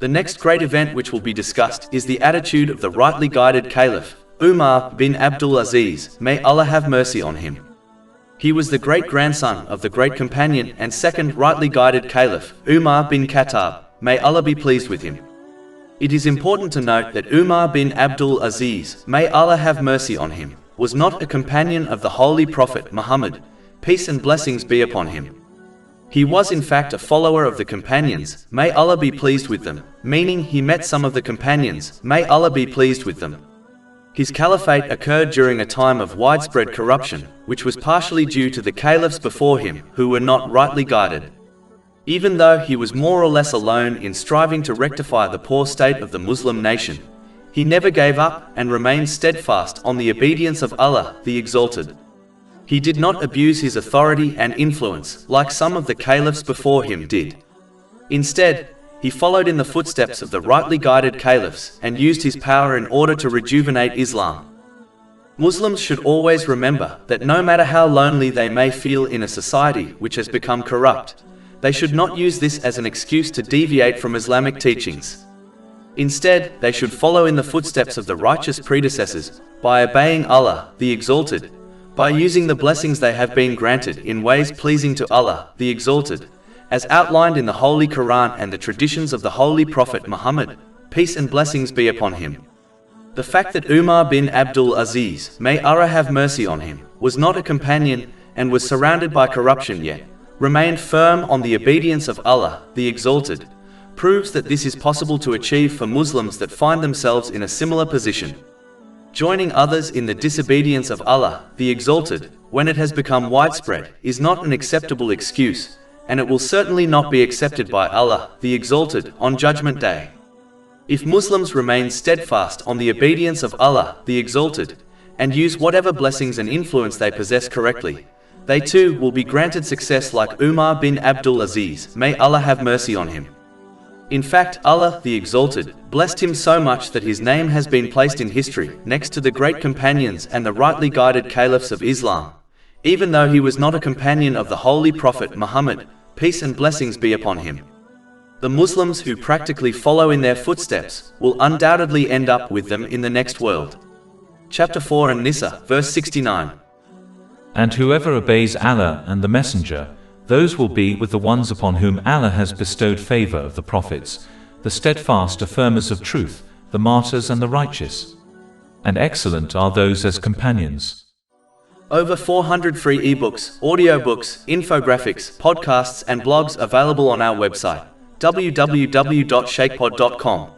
The next great event which will be discussed is the attitude of the rightly guided Caliph, Umar bin Abdul Aziz, may Allah have mercy on him. He was the great-grandson of the great companion and second rightly guided Caliph, Umar bin Khattab, may Allah be pleased with him. It is important to note that Umar bin Abdul Aziz, may Allah have mercy on him, was not a companion of the Holy Prophet Muhammad, peace and blessings be upon him. He was in fact a follower of the companions, may Allah be pleased with them, meaning he met some of the companions, may Allah be pleased with them. His caliphate occurred during a time of widespread corruption, which was partially due to the caliphs before him, who were not rightly guided. Even though he was more or less alone in striving to rectify the poor state of the Muslim nation, he never gave up and remained steadfast on the obedience of Allah, the Exalted. He did not abuse his authority and influence like some of the caliphs before him did. Instead, he followed in the footsteps of the rightly guided caliphs and used his power in order to rejuvenate Islam. Muslims should always remember that no matter how lonely they may feel in a society which has become corrupt, they should not use this as an excuse to deviate from Islamic teachings. Instead, they should follow in the footsteps of the righteous predecessors by obeying Allah, the Exalted, by using the blessings they have been granted in ways pleasing to Allah, the Exalted, as outlined in the Holy Quran and the traditions of the Holy Prophet Muhammad, peace and blessings be upon him. The fact that Umar bin Abdul Aziz, may Allah have mercy on him, was not a companion and was surrounded by corruption yet remained firm on the obedience of Allah, the Exalted, proves that this is possible to achieve for Muslims that find themselves in a similar position. Joining others in the disobedience of Allah, the Exalted, when it has become widespread, is not an acceptable excuse, and it will certainly not be accepted by Allah, the Exalted, on Judgment Day. If Muslims remain steadfast on the obedience of Allah, the Exalted, and use whatever blessings and influence they possess correctly, they too will be granted success like Umar bin Abdul Aziz, may Allah have mercy on him. In fact, Allah, the Exalted, blessed him so much that his name has been placed in history next to the great companions and the rightly guided caliphs of Islam, even though he was not a companion of the Holy Prophet Muhammad, peace and blessings be upon him. The Muslims who practically follow in their footsteps will undoubtedly end up with them in the next world. Chapter 4 An-Nisa, verse 69. And whoever obeys Allah and the Messenger, those will be with the ones upon whom Allah has bestowed favor of the prophets, the steadfast affirmers of truth, the martyrs and the righteous. And excellent are those as companions. Over 400 free ebooks, audiobooks, infographics, podcasts and blogs available on our website, www.shaykhpod.com.